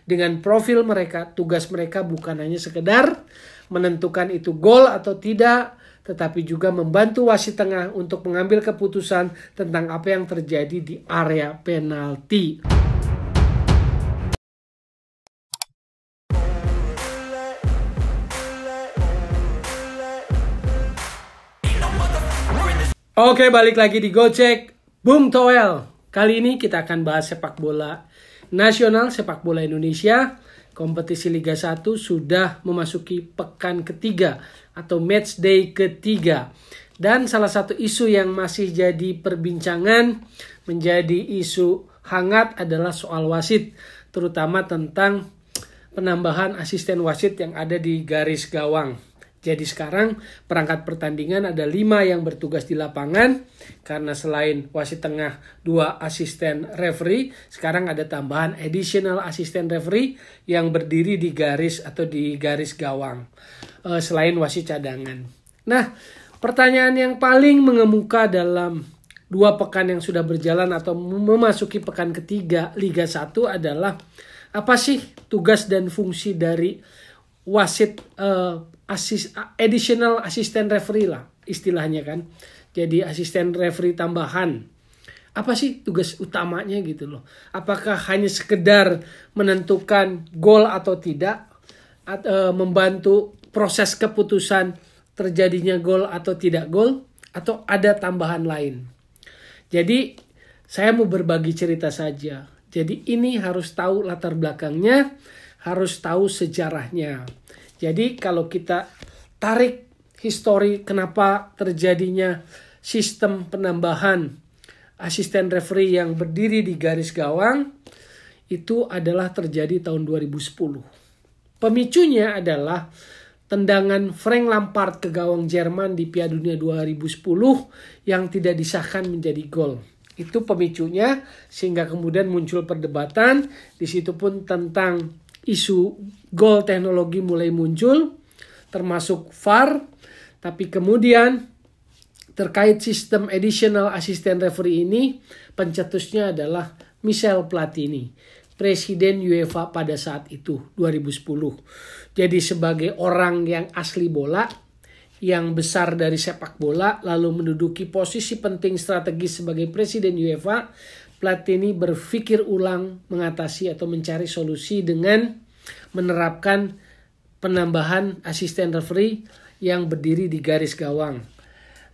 dengan profil mereka, tugas mereka bukan hanya sekedar menentukan itu gol atau tidak, tetapi juga membantu wasit tengah untuk mengambil keputusan tentang apa yang terjadi di area penalti. Oke, balik lagi di Gocek Bung Toel. Kali ini kita akan bahas sepak bola nasional, sepak bola Indonesia. Kompetisi Liga 1 sudah memasuki pekan ketiga atau match day ketiga. Dan salah satu isu yang masih jadi perbincangan, menjadi isu hangat adalah soal wasit, terutama tentang penambahan asisten wasit yang ada di garis gawang. Jadi sekarang perangkat pertandingan ada 5 yang bertugas di lapangan, karena selain wasit tengah 2 asisten referee, sekarang ada tambahan additional asisten referee yang berdiri di garis atau di garis gawang selain wasit cadangan. Nah, pertanyaan yang paling mengemuka dalam 2 pekan yang sudah berjalan atau memasuki pekan ketiga Liga 1 adalah apa sih tugas dan fungsi dari wasit additional assistant referee lah istilahnya kan. Jadi asisten referee tambahan. Apa sih tugas utamanya gitu loh. Apakah hanya sekedar menentukan gol atau tidak, membantu proses keputusan terjadinya gol atau tidak gol, atau ada tambahan lain. Jadi saya mau berbagi cerita saja. Jadi ini harus tahu latar belakangnya, harus tahu sejarahnya. Jadi kalau kita tarik histori kenapa terjadinya sistem penambahan asisten referee yang berdiri di garis gawang, itu adalah terjadi tahun 2010. Pemicunya adalah tendangan Frank Lampard ke gawang Jerman di Piala Dunia 2010 yang tidak disahkan menjadi gol. Itu pemicunya, sehingga kemudian muncul perdebatan. Di situ pun tentang isu gol teknologi mulai muncul, termasuk VAR. Tapi kemudian terkait sistem additional assistant referee ini, pencetusnya adalah Michel Platini, Presiden UEFA pada saat itu, 2010. Jadi sebagai orang yang asli bola, yang besar dari sepak bola, lalu menduduki posisi penting strategis sebagai Presiden UEFA, Platini berpikir ulang mengatasi atau mencari solusi dengan menerapkan penambahan asisten referee yang berdiri di garis gawang.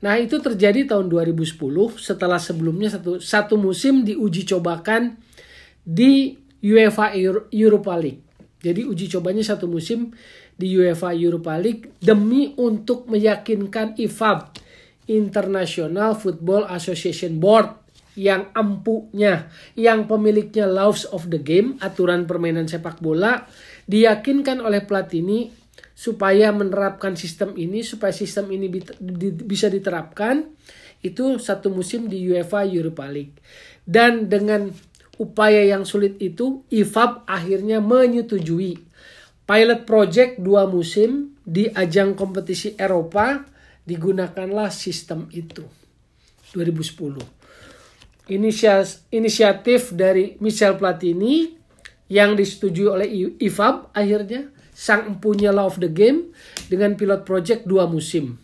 Nah, itu terjadi tahun 2010 setelah sebelumnya satu musim diuji cobakan di UEFA Europa League. Jadi uji cobanya satu musim di UEFA Europa League demi untuk meyakinkan IFAB, International Football Association Board, yang ampuhnya, yang pemiliknya laws of the game, aturan permainan sepak bola, diyakinkan oleh Platini supaya menerapkan sistem ini, supaya sistem ini bisa diterapkan. Itu satu musim di UEFA Europa League. Dan dengan upaya yang sulit itu, IFAB akhirnya menyetujui pilot project 2 musim di ajang kompetisi Eropa, digunakanlah sistem itu 2010. Inisiatif dari Michel Platini yang disetujui oleh IFAB, akhirnya sang empunya law of the game, dengan pilot project 2 musim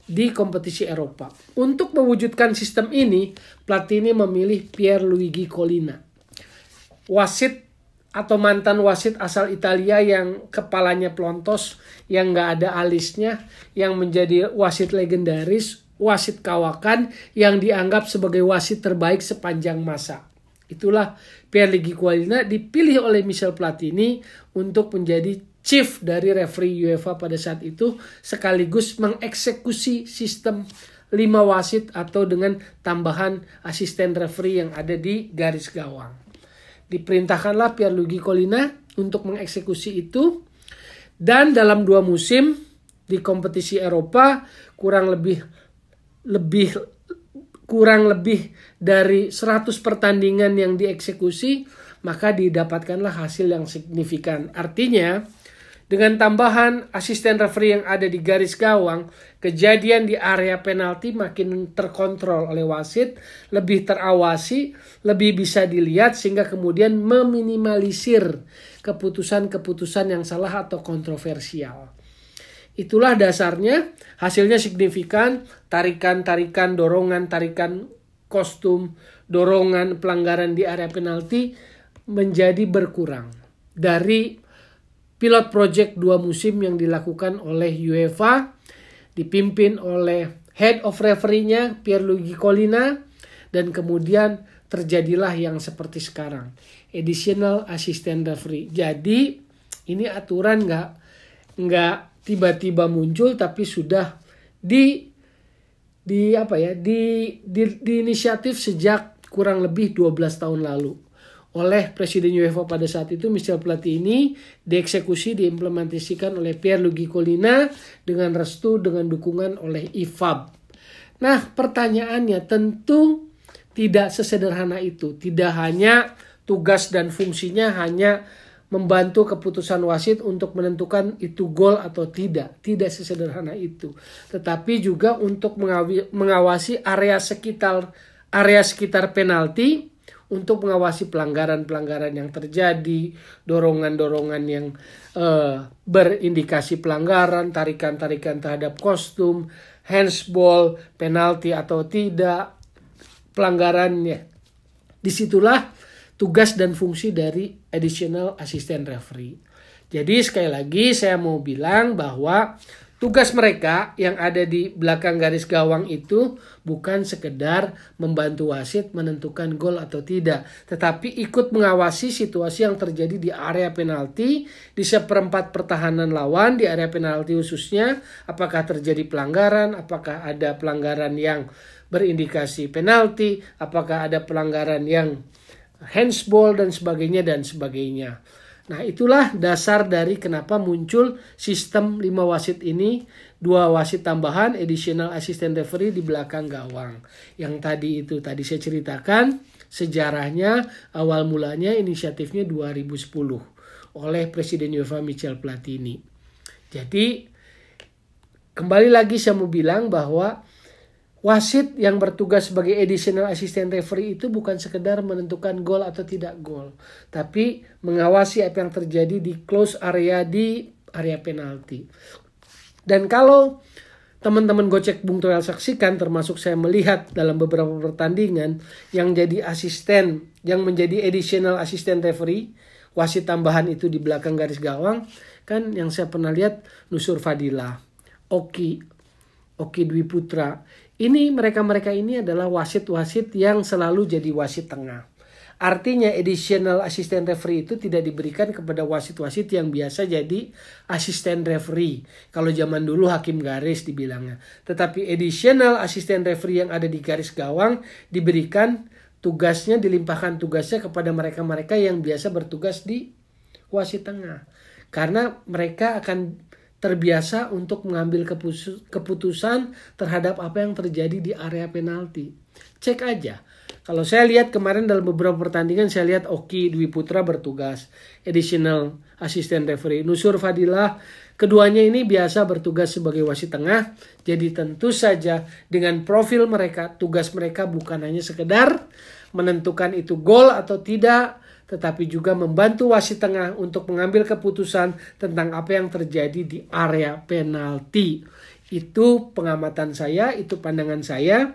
di kompetisi Eropa. Untuk mewujudkan sistem ini, Platini memilih Pierluigi Collina, wasit atau mantan wasit asal Italia yang kepalanya pelontos, yang gak ada alisnya, yang menjadi wasit legendaris, wasit kawakan, yang dianggap sebagai wasit terbaik sepanjang masa. Itulah Pierluigi Collina dipilih oleh Michel Platini untuk menjadi chief dari referee UEFA pada saat itu, sekaligus mengeksekusi sistem 5 wasit atau dengan tambahan asisten referee yang ada di garis gawang. Diperintahkanlah Pierluigi Collina untuk mengeksekusi itu, dan dalam 2 musim di kompetisi Eropa kurang lebih dari 100 pertandingan yang dieksekusi, maka didapatkanlah hasil yang signifikan. Artinya Dengan tambahan asisten referee yang ada di garis gawang, kejadian di area penalti makin terkontrol oleh wasit, lebih terawasi, lebih bisa dilihat sehingga kemudian meminimalisir keputusan-keputusan yang salah atau kontroversial. Itulah dasarnya, hasilnya signifikan, tarikan-tarikan, dorongan, tarikan kostum, dorongan, pelanggaran di area penalti menjadi berkurang. Dari pilot project 2 musim yang dilakukan oleh UEFA, dipimpin oleh head of referee-nya Pierluigi Collina, dan kemudian terjadilah yang seperti sekarang, additional assistant referee. Jadi ini aturan nggak tiba-tiba muncul, tapi sudah diinisiatif sejak kurang lebih 12 tahun lalu oleh Presiden UEFA pada saat itu, Michel Platini, dieksekusi, diimplementasikan oleh Pierluigi Collina dengan restu, dengan dukungan oleh IFAB. Nah, pertanyaannya tentu tidak sesederhana itu. Tidak hanya tugas dan fungsinya hanya membantu keputusan wasit untuk menentukan itu gol atau tidak. Tidak sesederhana itu. Tetapi juga untuk mengawasi area sekitar penalti, untuk mengawasi pelanggaran-pelanggaran yang terjadi, dorongan-dorongan yang berindikasi pelanggaran, tarikan-tarikan terhadap kostum, handsball, penalti atau tidak, pelanggarannya. Disitulah tugas dan fungsi dari additional assistant referee. Jadi sekali lagi saya mau bilang bahwa tugas mereka yang ada di belakang garis gawang itu bukan sekedar membantu wasit menentukan gol atau tidak, tetapi ikut mengawasi situasi yang terjadi di area penalti, di seperempat pertahanan lawan, di area penalti khususnya, apakah terjadi pelanggaran, apakah ada pelanggaran yang berindikasi penalti, apakah ada pelanggaran yang handsball dan sebagainya. Nah, itulah dasar dari kenapa muncul sistem 5 wasit ini, 2 wasit tambahan, additional assistant referee di belakang gawang. Yang tadi saya ceritakan sejarahnya, awal mulanya inisiatifnya 2010 oleh Presiden UEFA Michel Platini. Jadi kembali lagi saya mau bilang bahwa wasit yang bertugas sebagai additional assistant referee itu bukan sekedar menentukan gol atau tidak gol, tapi mengawasi apa yang terjadi di close area, di area penalti. Dan kalau teman-teman Gocek Bung Toel saksikan, termasuk saya melihat dalam beberapa pertandingan yang jadi asisten, yang menjadi additional assistant referee, wasit tambahan itu di belakang garis gawang, kan yang saya pernah lihat Nusur Fadila, Oki Dwi Putra. Ini mereka ini adalah wasit-wasit yang selalu jadi wasit tengah. Artinya additional assistant referee itu tidak diberikan kepada wasit-wasit yang biasa jadi asisten referee. Kalau zaman dulu hakim garis dibilangnya. Tetapi additional assistant referee yang ada di garis gawang diberikan tugasnya, dilimpahkan tugasnya kepada mereka-mereka yang biasa bertugas di wasit tengah. Karena mereka akan terbiasa untuk mengambil keputusan terhadap apa yang terjadi di area penalti. Cek aja. Kalau saya lihat kemarin dalam beberapa pertandingan, saya lihat Oki Dwi Putra bertugas additional assistant referee. Nusur Fadilah, keduanya ini biasa bertugas sebagai wasit tengah. Jadi tentu saja dengan profil mereka, tugas mereka bukan hanya sekedar menentukan itu gol atau tidak, tetapi juga membantu wasit tengah untuk mengambil keputusan tentang apa yang terjadi di area penalti. Itu pengamatan saya, itu pandangan saya.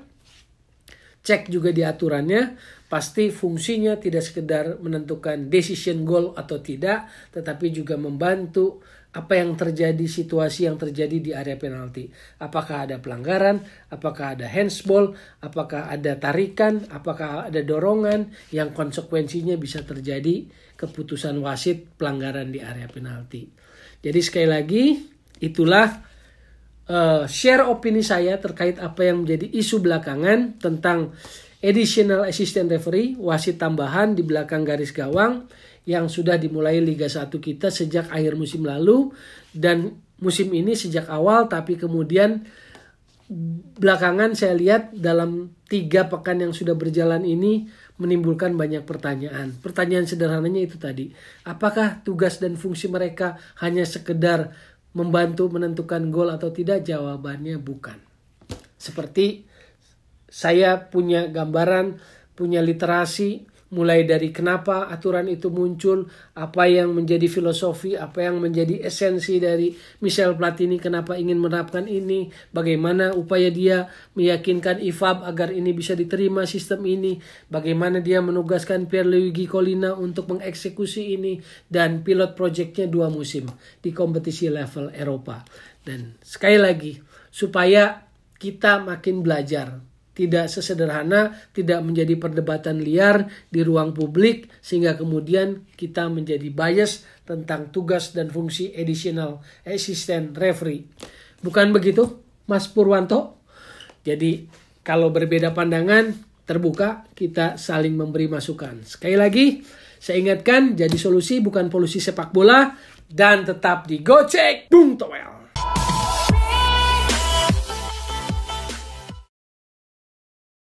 Cek juga di aturannya, pasti fungsinya tidak sekedar menentukan decision goal atau tidak, tetapi juga membantu apa yang terjadi, situasi yang terjadi di area penalti. Apakah ada pelanggaran, apakah ada handsball, apakah ada tarikan, apakah ada dorongan yang konsekuensinya bisa terjadi keputusan wasit pelanggaran di area penalti. Jadi sekali lagi, itulah share opini saya terkait apa yang menjadi isu belakangan tentang additional assistant referee, wasit tambahan di belakang garis gawang, yang sudah dimulai Liga 1 kita sejak akhir musim lalu dan musim ini sejak awal, tapi kemudian belakangan saya lihat dalam 3 pekan yang sudah berjalan ini menimbulkan banyak pertanyaan. Pertanyaan sederhananya itu tadi, apakah tugas dan fungsi mereka hanya sekedar membantu menentukan gol atau tidak? Jawabannya bukan. Seperti saya punya gambaran, punya literasi, mulai dari kenapa aturan itu muncul, apa yang menjadi filosofi, apa yang menjadi esensi dari Michel Platini, kenapa ingin menerapkan ini, bagaimana upaya dia meyakinkan IFAB agar ini bisa diterima sistem ini, bagaimana dia menugaskan Pierluigi Collina untuk mengeksekusi ini, dan pilot projectnya 2 musim di kompetisi level Eropa. Dan sekali lagi, supaya kita makin belajar, tidak sesederhana, tidak menjadi perdebatan liar di ruang publik, sehingga kemudian kita menjadi bias tentang tugas dan fungsi additional assistant referee. Bukan begitu, Mas Purwanto? Jadi kalau berbeda pandangan, terbuka, kita saling memberi masukan. Sekali lagi, saya ingatkan, jadi solusi bukan polusi sepak bola, dan tetap di Gocek Bung Toel.